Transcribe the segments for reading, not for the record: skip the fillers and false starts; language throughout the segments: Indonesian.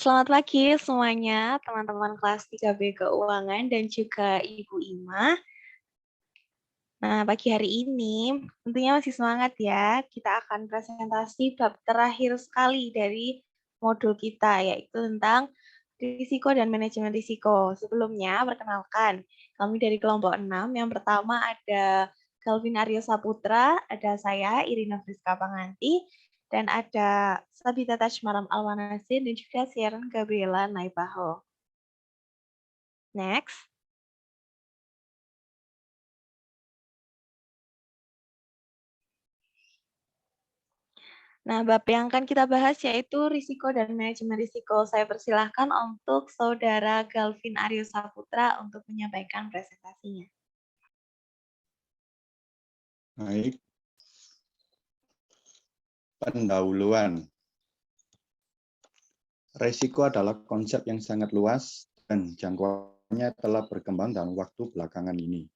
Selamat pagi semuanya, teman-teman kelas 3B Keuangan dan juga Ibu Ima. Nah, pagi hari ini tentunya masih semangat ya. Kita akan presentasi bab terakhir sekali dari modul kita, yaitu tentang risiko dan manajemen risiko. Sebelumnya, perkenalkan, kami dari kelompok 6. Yang pertama ada Calvin Aryo Saputra, ada saya, Irina Friska Panganti, dan ada Sabita Tajmaram Alwanasir, dan juga Sharon Gabriela Naibaho. Next. Nah, bab yang akan kita bahas yaitu risiko dan manajemen risiko. Saya persilahkan untuk Saudara Galvin Aryo Saputra untuk menyampaikan presentasinya. Baik. Pendahuluan. Risiko adalah konsep yang sangat luas dan jangkauannya telah berkembang dalam waktu belakangan ini.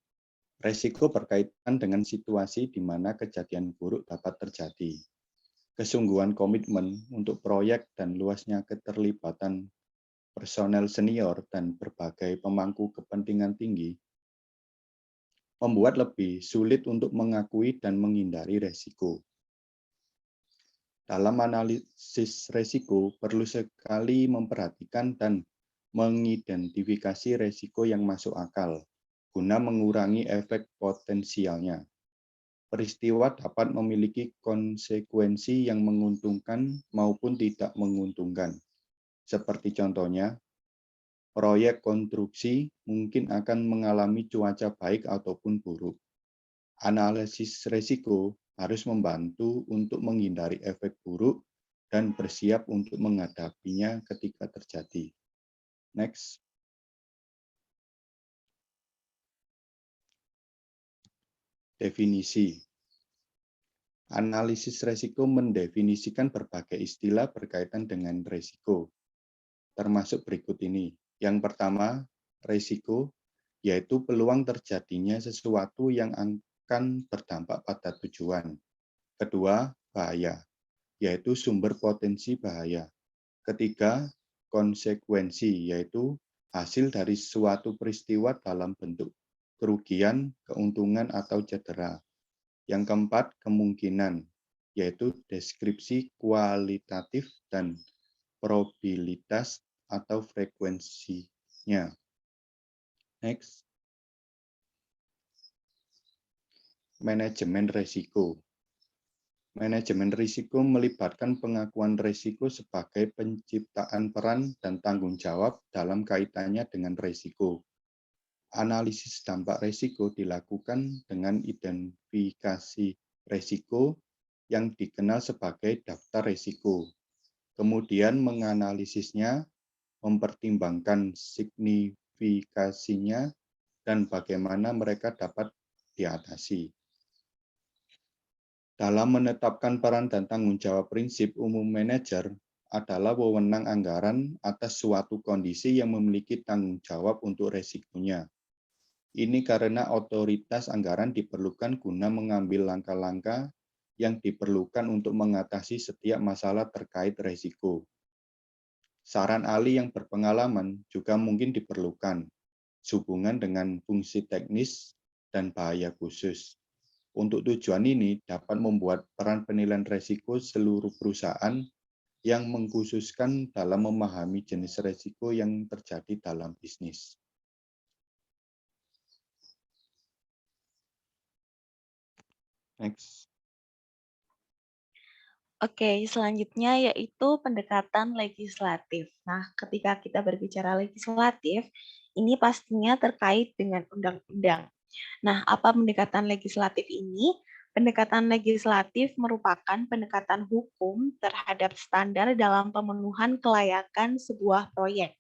Risiko berkaitan dengan situasi di mana kejadian buruk dapat terjadi. Kesungguhan komitmen untuk proyek dan luasnya keterlibatan personel senior dan berbagai pemangku kepentingan tinggi membuat lebih sulit untuk mengakui dan menghindari risiko. Dalam analisis risiko, perlu sekali memperhatikan dan mengidentifikasi risiko yang masuk akal, guna mengurangi efek potensialnya. Peristiwa dapat memiliki konsekuensi yang menguntungkan maupun tidak menguntungkan. Seperti contohnya, proyek konstruksi mungkin akan mengalami cuaca baik ataupun buruk. Analisis risiko harus membantu untuk menghindari efek buruk dan bersiap untuk menghadapinya ketika terjadi. Next. Definisi. Analisis risiko mendefinisikan berbagai istilah berkaitan dengan risiko, termasuk berikut ini. Yang pertama, risiko, yaitu peluang terjadinya sesuatu yang akan berdampak pada tujuan. Kedua, bahaya, yaitu sumber potensi bahaya. Ketiga, konsekuensi, yaitu hasil dari suatu peristiwa dalam bentuk kerugian, keuntungan, atau cedera. Yang keempat, kemungkinan, yaitu deskripsi kualitatif dan probabilitas atau frekuensinya. Next. Manajemen risiko. Manajemen risiko melibatkan pengakuan risiko sebagai penciptaan peran dan tanggung jawab dalam kaitannya dengan risiko. Analisis dampak risiko dilakukan dengan identifikasi risiko yang dikenal sebagai daftar risiko. Kemudian menganalisisnya, mempertimbangkan signifikasinya, dan bagaimana mereka dapat diatasi. Dalam menetapkan peran dan tanggung jawab, prinsip umum manajer adalah wewenang anggaran atas suatu kondisi yang memiliki tanggung jawab untuk risikonya. Ini karena otoritas anggaran diperlukan guna mengambil langkah-langkah yang diperlukan untuk mengatasi setiap masalah terkait risiko. Saran ahli yang berpengalaman juga mungkin diperlukan, sehubungan dengan fungsi teknis dan bahaya khusus. Untuk tujuan ini dapat membuat peran penilaian risiko seluruh perusahaan yang mengkhususkan dalam memahami jenis risiko yang terjadi dalam bisnis. Next. Oke, selanjutnya yaitu pendekatan legislatif. Nah, ketika kita berbicara legislatif, ini pastinya terkait dengan undang-undang. Nah, apa pendekatan legislatif ini? Pendekatan legislatif merupakan pendekatan hukum terhadap standar dalam pemenuhan kelayakan sebuah proyek.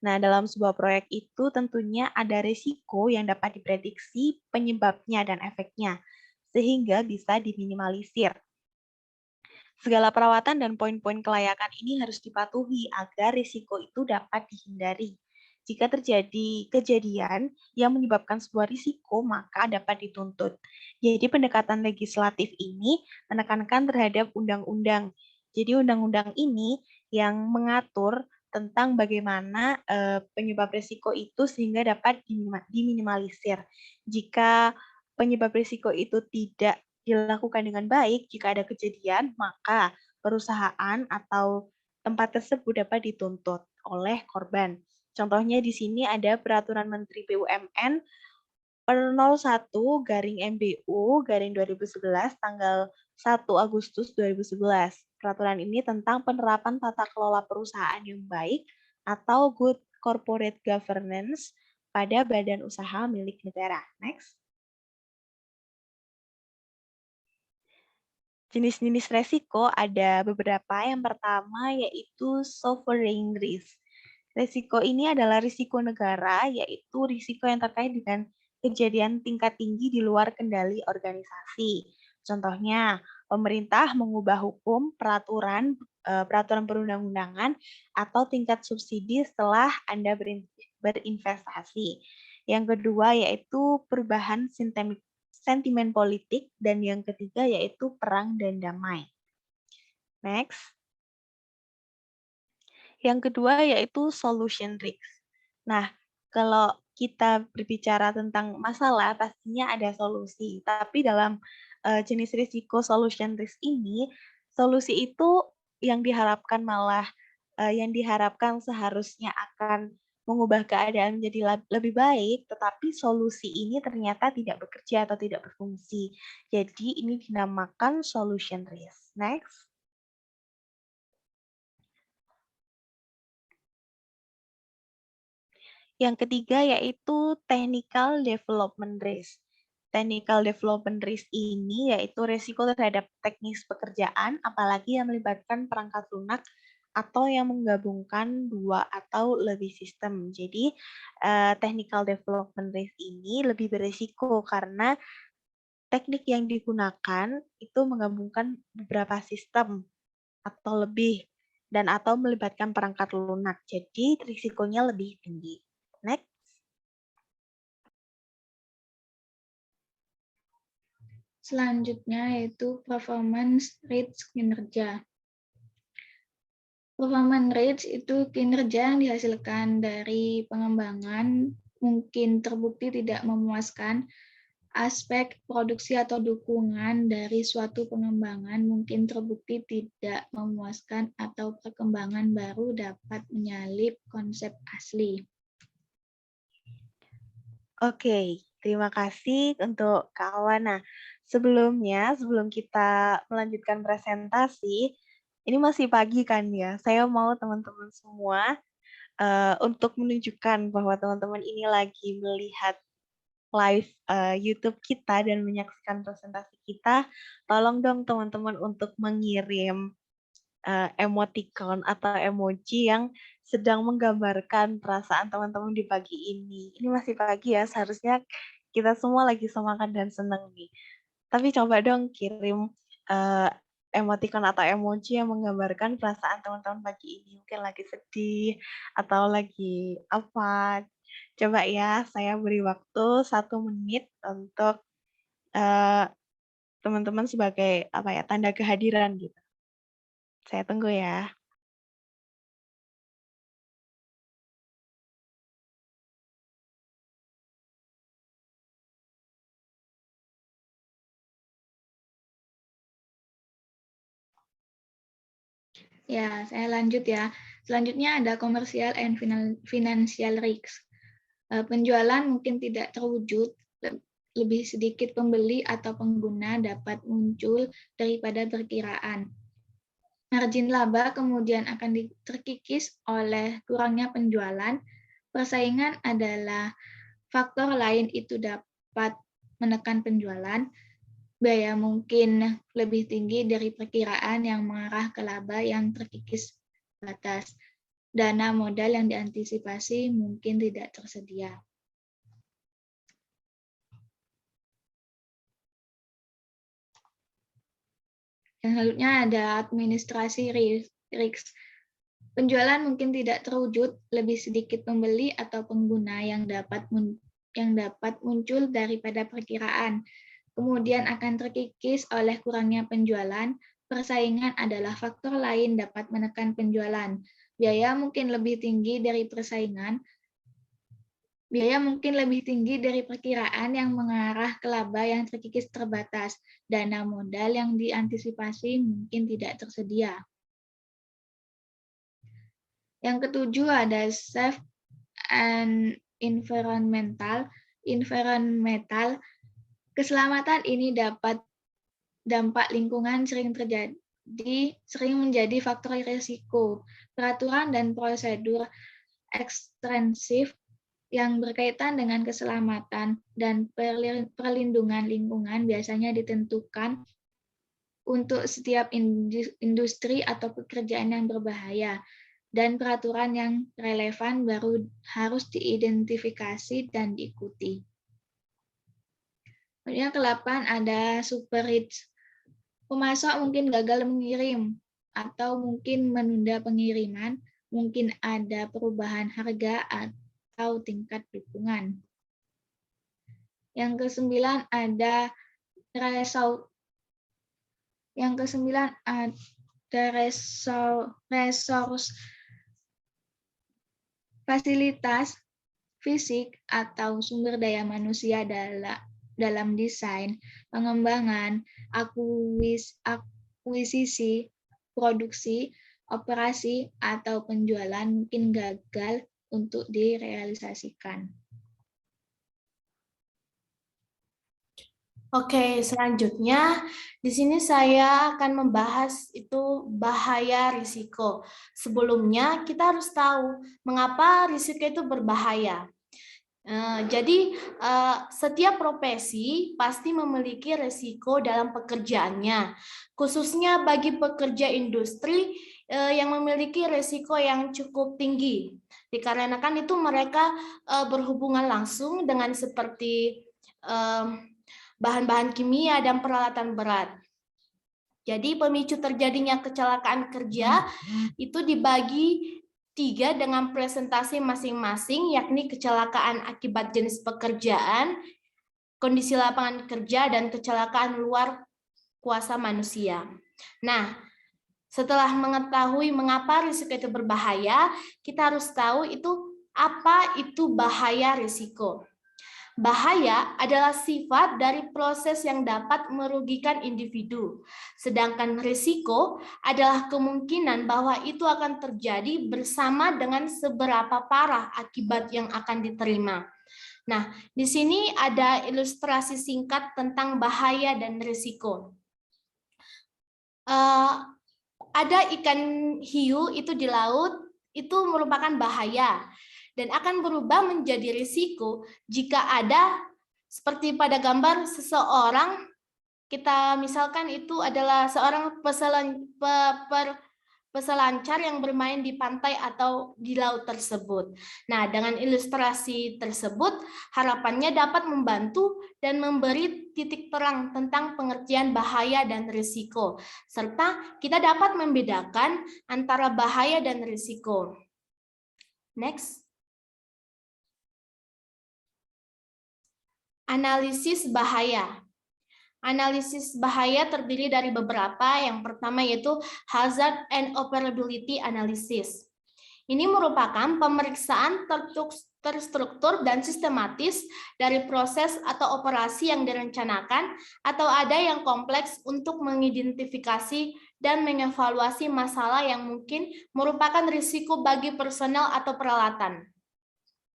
Nah, dalam sebuah proyek itu tentunya ada risiko yang dapat diprediksi penyebabnya dan efeknya, sehingga bisa diminimalisir. Segala perawatan dan poin-poin kelayakan ini harus dipatuhi agar risiko itu dapat dihindari. Jika terjadi kejadian yang menyebabkan sebuah risiko, maka dapat dituntut. Jadi pendekatan legislatif ini menekankan terhadap undang-undang. Jadi undang-undang ini yang mengatur tentang bagaimana penyebab risiko itu sehingga dapat diminimalisir. Jika penyebab risiko itu tidak dilakukan dengan baik, jika ada kejadian, maka perusahaan atau tempat tersebut dapat dituntut oleh korban. Contohnya di sini ada Peraturan Menteri BUMN per 01/MBU/2011 tanggal 1 Agustus 2011. Peraturan ini tentang penerapan tata kelola perusahaan yang baik atau good corporate governance pada badan usaha milik negara. Next. Jenis-jenis resiko ada beberapa. Yang pertama yaitu sovereign risk. Risiko ini adalah risiko negara, yaitu risiko yang terkait dengan kejadian tingkat tinggi di luar kendali organisasi. Contohnya, pemerintah mengubah hukum, peraturan perundang-undangan, atau tingkat subsidi setelah Anda berinvestasi. Yang kedua yaitu perubahan sentimen politik, dan yang ketiga yaitu perang dan damai. Next. Yang kedua yaitu solution risk. Nah, kalau kita berbicara tentang masalah, pastinya ada solusi. Tapi dalam jenis risiko solution risk ini, solusi itu yang diharapkan seharusnya akan mengubah keadaan menjadi lebih baik, tetapi solusi ini ternyata tidak bekerja atau tidak berfungsi. Jadi ini dinamakan solution risk. Next. Yang ketiga yaitu technical development risk. Technical development risk ini yaitu risiko terhadap teknis pekerjaan, apalagi yang melibatkan perangkat lunak atau yang menggabungkan dua atau lebih sistem. Jadi technical development risk ini lebih berisiko karena teknik yang digunakan itu menggabungkan beberapa sistem atau lebih dan atau melibatkan perangkat lunak. Jadi risikonya lebih tinggi. Next. Selanjutnya yaitu performance risk kinerja. Performance risk itu kinerja yang dihasilkan dari pengembangan mungkin terbukti tidak memuaskan, aspek produksi atau dukungan dari suatu pengembangan mungkin terbukti tidak memuaskan, atau perkembangan baru dapat menyalip konsep asli. Oke, terima kasih untuk Kak Awana. Sebelum kita melanjutkan presentasi, ini masih pagi kan ya, saya mau teman-teman semua untuk menunjukkan bahwa teman-teman ini lagi melihat live YouTube kita dan menyaksikan presentasi kita, tolong dong teman-teman untuk mengirim emoticon atau emoji yang sedang menggambarkan perasaan teman-teman di pagi ini. Ini masih pagi ya, seharusnya kita semua lagi semangat dan senang nih. Tapi coba dong kirim emoticon atau emoji yang menggambarkan perasaan teman-teman pagi ini. Mungkin lagi sedih atau lagi apa. Coba ya, saya beri waktu 1 menit untuk teman-teman sebagai tanda kehadiran gitu. Saya tunggu ya. Ya, saya lanjut ya. Selanjutnya ada commercial and financial risk. Penjualan mungkin tidak terwujud, lebih sedikit pembeli atau pengguna dapat muncul daripada perkiraan. Margin laba kemudian akan terkikis oleh kurangnya penjualan. Persaingan adalah faktor lain itu dapat menekan penjualan. Biaya mungkin lebih tinggi dari perkiraan yang mengarah ke laba yang terkikis batas. Dana modal yang diantisipasi mungkin tidak tersedia. Yang selanjutnya ada administrasi risk. Penjualan mungkin tidak terwujud, lebih sedikit pembeli atau pengguna yang dapat muncul daripada perkiraan. Kemudian akan terkikis oleh kurangnya penjualan. Persaingan adalah faktor lain dapat menekan penjualan. Biaya mungkin lebih tinggi dari persaingan. Biaya mungkin lebih tinggi dari perkiraan yang mengarah ke laba yang terkikis terbatas. Dana modal yang diantisipasi mungkin tidak tersedia. Yang ketujuh ada safe and environmental. Keselamatan ini dampak lingkungan sering menjadi faktor risiko. Peraturan dan prosedur ekstensif yang berkaitan dengan keselamatan dan perlindungan lingkungan biasanya ditentukan untuk setiap industri atau pekerjaan yang berbahaya, dan peraturan yang relevan baru harus diidentifikasi dan diikuti. Kemudian ke-8 ada superreach. Pemasok mungkin gagal mengirim atau mungkin menunda pengiriman, mungkin ada perubahan harga atau tingkat dukungan. Yang ke-9 ada resource fasilitas fisik atau sumber daya manusia dalam desain, pengembangan, akuisisi, produksi, operasi, atau penjualan mungkin gagal untuk direalisasikan. Oke, selanjutnya di sini saya akan membahas itu bahaya risiko. Sebelumnya kita harus tahu mengapa risiko itu berbahaya. Jadi setiap profesi pasti memiliki risiko dalam pekerjaannya, khususnya bagi pekerja industri yang memiliki risiko yang cukup tinggi, dikarenakan itu mereka berhubungan langsung dengan seperti bahan-bahan kimia dan peralatan berat. Jadi pemicu terjadinya kecelakaan kerja itu dibagi 3 dengan presentasi masing-masing, yakni kecelakaan akibat jenis pekerjaan, kondisi lapangan kerja, dan kecelakaan luar kuasa manusia. Nah, setelah mengetahui mengapa risiko itu berbahaya, kita harus tahu itu apa itu bahaya risiko. Bahaya adalah sifat dari proses yang dapat merugikan individu, sedangkan risiko adalah kemungkinan bahwa itu akan terjadi bersama dengan seberapa parah akibat yang akan diterima. Nah, di sini ada ilustrasi singkat tentang bahaya dan risiko. Ada ikan hiu itu di laut, itu merupakan bahaya dan akan berubah menjadi risiko jika ada seperti pada gambar seseorang, kita misalkan itu adalah seorang peselancar yang bermain di pantai atau di laut tersebut. Nah, dengan ilustrasi tersebut harapannya dapat membantu dan memberi titik terang tentang pengertian bahaya dan risiko, serta kita dapat membedakan antara bahaya dan risiko. Next. Analisis bahaya. Analisis bahaya terdiri dari beberapa. Yang pertama yaitu hazard and operability analysis. Ini merupakan pemeriksaan terstruktur dan sistematis dari proses atau operasi yang direncanakan atau ada yang kompleks untuk mengidentifikasi dan mengevaluasi masalah yang mungkin merupakan risiko bagi personel atau peralatan.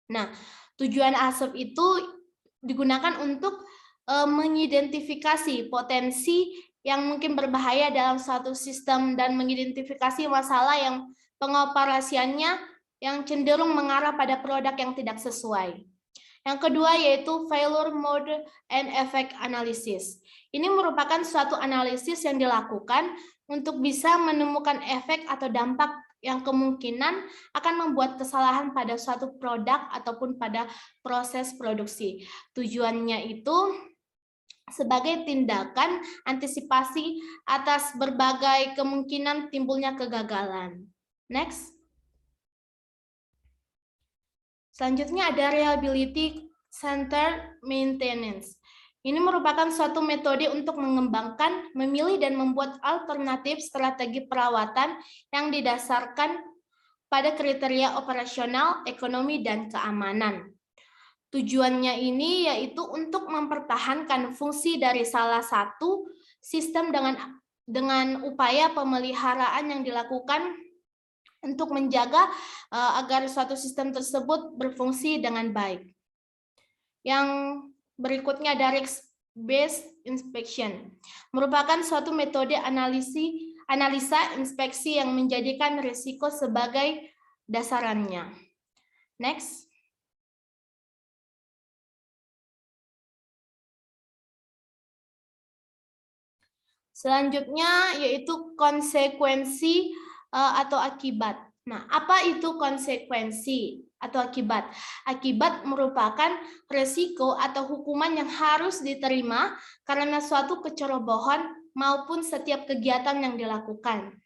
Nah, tujuan ASEP itu digunakan untuk mengidentifikasi potensi yang mungkin berbahaya dalam suatu sistem dan mengidentifikasi masalah yang pengoperasiannya yang cenderung mengarah pada produk yang tidak sesuai. Yang kedua yaitu failure mode and effect analysis. Ini merupakan suatu analisis yang dilakukan untuk bisa menemukan efek atau dampak yang kemungkinan akan membuat kesalahan pada suatu produk ataupun pada proses produksi. Tujuannya itu sebagai tindakan antisipasi atas berbagai kemungkinan timbulnya kegagalan. Next. Selanjutnya ada reliability center maintenance. Ini merupakan suatu metode untuk mengembangkan, memilih, dan membuat alternatif strategi perawatan yang didasarkan pada kriteria operasional, ekonomi, dan keamanan. Tujuannya ini yaitu untuk mempertahankan fungsi dari salah satu sistem dengan upaya pemeliharaan yang dilakukan untuk menjaga agar suatu sistem tersebut berfungsi dengan baik. Yang berikutnya ada risk-based inspection, merupakan suatu metode analisa inspeksi yang menjadikan risiko sebagai dasarannya. Next. Selanjutnya yaitu konsekuensi atau akibat. Nah, apa itu konsekuensi atau akibat? Akibat merupakan risiko atau hukuman yang harus diterima karena suatu kecerobohan maupun setiap kegiatan yang dilakukan.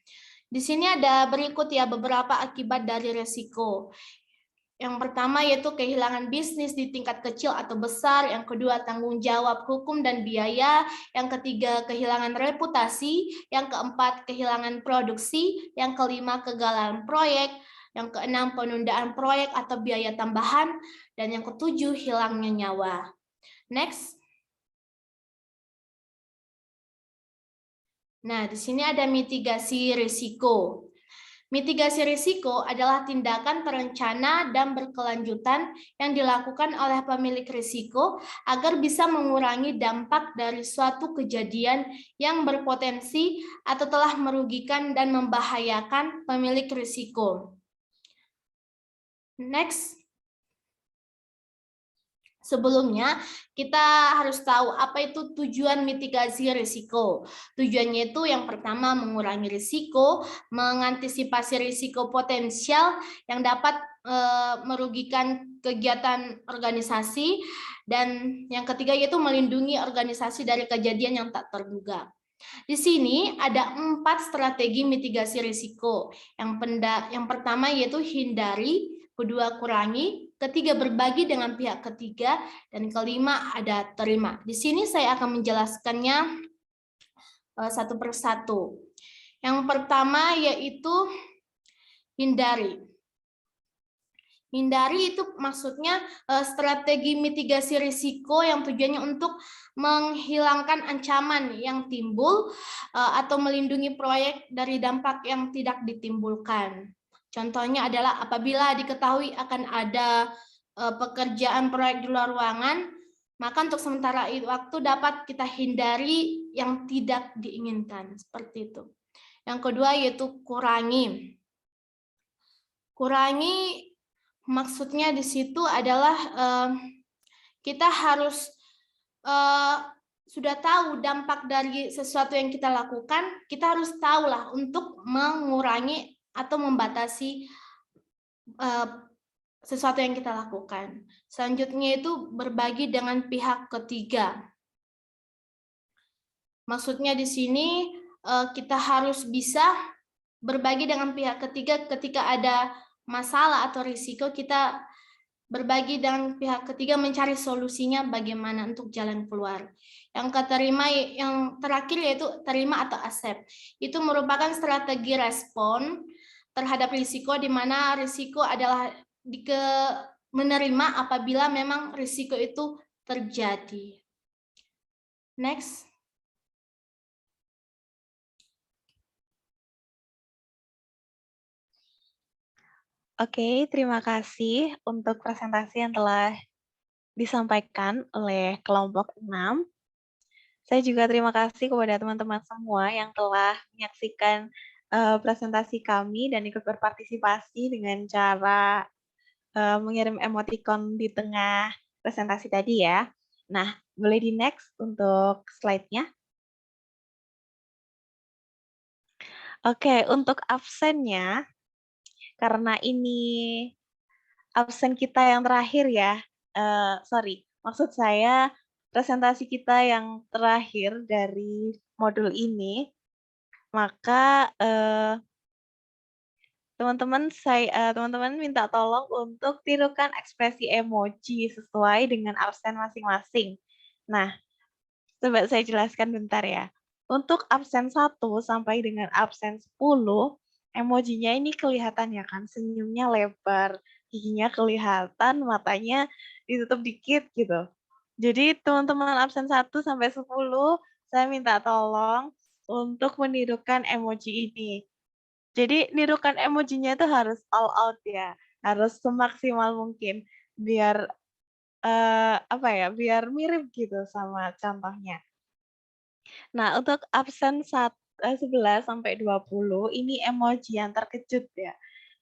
Di sini ada berikut ya beberapa akibat dari risiko. Yang pertama yaitu kehilangan bisnis di tingkat kecil atau besar, yang kedua tanggung jawab hukum dan biaya, yang ketiga kehilangan reputasi, yang keempat kehilangan produksi, yang kelima kegagalan proyek, yang keenam penundaan proyek atau biaya tambahan, dan yang ketujuh hilangnya nyawa. Next. Nah, di sini ada mitigasi risiko. Mitigasi risiko adalah tindakan terencana dan berkelanjutan yang dilakukan oleh pemilik risiko agar bisa mengurangi dampak dari suatu kejadian yang berpotensi atau telah merugikan dan membahayakan pemilik risiko. Next. Sebelumnya, kita harus tahu apa itu tujuan mitigasi risiko. Tujuannya itu yang pertama mengurangi risiko, mengantisipasi risiko potensial yang dapat merugikan kegiatan organisasi, dan yang ketiga yaitu melindungi organisasi dari kejadian yang tak terduga. Di sini ada 4 strategi mitigasi risiko. Yang pertama yaitu hindari, kedua kurangi, ketiga berbagi dengan pihak ketiga, dan kelima ada terima. Di sini saya akan menjelaskannya satu persatu. Yang pertama yaitu hindari. Hindari itu maksudnya strategi mitigasi risiko yang tujuannya untuk menghilangkan ancaman yang timbul atau melindungi proyek dari dampak yang tidak ditimbulkan. Contohnya adalah apabila diketahui akan ada pekerjaan proyek di luar ruangan, maka untuk sementara waktu dapat kita hindari yang tidak diinginkan, seperti itu. Yang kedua yaitu kurangi. Kurangi maksudnya di situ adalah kita harus sudah tahu dampak dari sesuatu yang kita lakukan, kita harus tahulah untuk mengurangi atau membatasi sesuatu yang kita lakukan. Selanjutnya itu berbagi dengan pihak ketiga. Maksudnya di sini kita harus bisa berbagi dengan pihak ketiga ketika ada masalah atau risiko, kita berbagi dengan pihak ketiga mencari solusinya bagaimana untuk jalan keluar. Yang terakhir yaitu terima atau accept. Itu merupakan strategi respon terhadap risiko, di mana risiko adalah menerima apabila memang risiko itu terjadi. Next. Oke, terima kasih untuk presentasi yang telah disampaikan oleh kelompok 6. Saya juga terima kasih kepada teman-teman semua yang telah menyaksikan presentasi kami dan ikut berpartisipasi dengan cara mengirim emoticon di tengah presentasi tadi ya. Nah, boleh di next untuk slide-nya. Oke, untuk absennya, karena ini absen kita yang terakhir ya, maksud saya presentasi kita yang terakhir dari modul ini, maka teman-teman minta tolong untuk tirukan ekspresi emoji sesuai dengan absen masing-masing. Nah, coba saya jelaskan bentar ya. Untuk absen 1 sampai dengan absen 10, emojinya ini kelihatan ya kan, senyumnya lebar, giginya kelihatan, matanya ditutup dikit gitu. Jadi teman-teman absen 1 sampai 10, saya minta tolong untuk menirukan emoji ini. Jadi nirukan emojinya itu harus all out ya, harus semaksimal mungkin biar, apa ya, biar mirip gitu sama contohnya. Nah, untuk absen 11 sampai 20 ini emoji yang terkejut ya.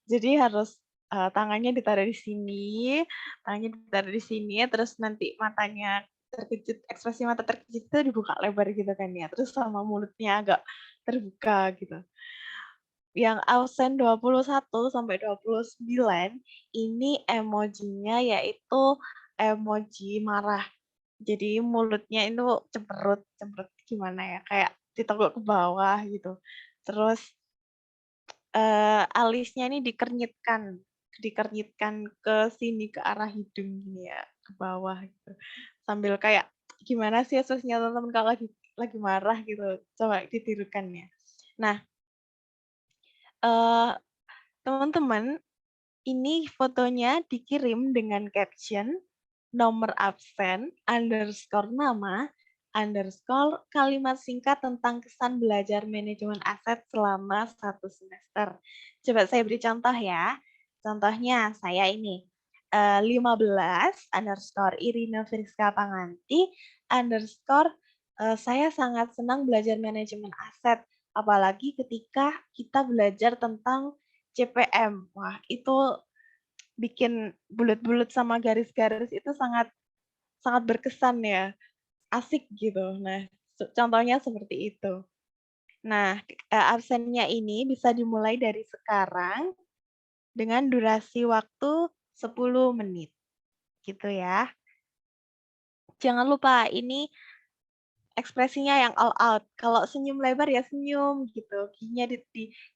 Jadi harus, tangannya ditaruh di sini, tangannya ditaruh di sini, terus nanti matanya terkejut, ekspresi mata terkejut itu dibuka lebar gitu kan ya, terus sama mulutnya agak terbuka gitu. Yang absen 21 sampai 29 ini emojinya yaitu emoji marah. Jadi mulutnya itu cemberut, cemberut gimana ya, kayak diteguk ke bawah gitu. Terus, alisnya ini dikenyitkan ke sini, ke arah hidung gini ya, ke bawah gitu. Sambil kayak, gimana sih ekspresinya teman-teman kalau lagi marah gitu, coba ditirukan ya. Nah, eee, teman-teman, ini fotonya dikirim dengan caption nomor absen, underscore nama, underscore kalimat singkat tentang kesan belajar manajemen aset selama 1 semester. Coba saya beri contoh ya. Contohnya saya ini, 15 underscore Irina Friska Panganti underscore saya sangat senang belajar manajemen aset, apalagi ketika kita belajar tentang CPM. Wah, itu bikin bulat-bulat sama garis-garis itu sangat sangat berkesan ya, asik gitu. Nah, contohnya seperti itu. Nah, absennya ini bisa dimulai dari sekarang dengan durasi waktu 10 menit, gitu ya. Jangan lupa ini ekspresinya yang all out. Kalau senyum lebar ya senyum gitu,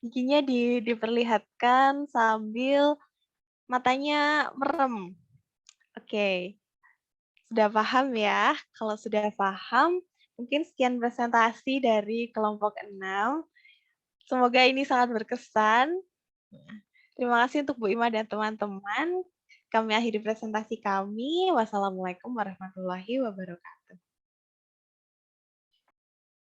giginya diperlihatkan sambil matanya merem. Oke. Sudah paham ya? Kalau sudah paham, mungkin sekian presentasi dari kelompok 6. Semoga ini sangat berkesan. Terima kasih untuk Bu Ima dan teman-teman. Kami akhiri presentasi kami. Wassalamualaikum warahmatullahi wabarakatuh.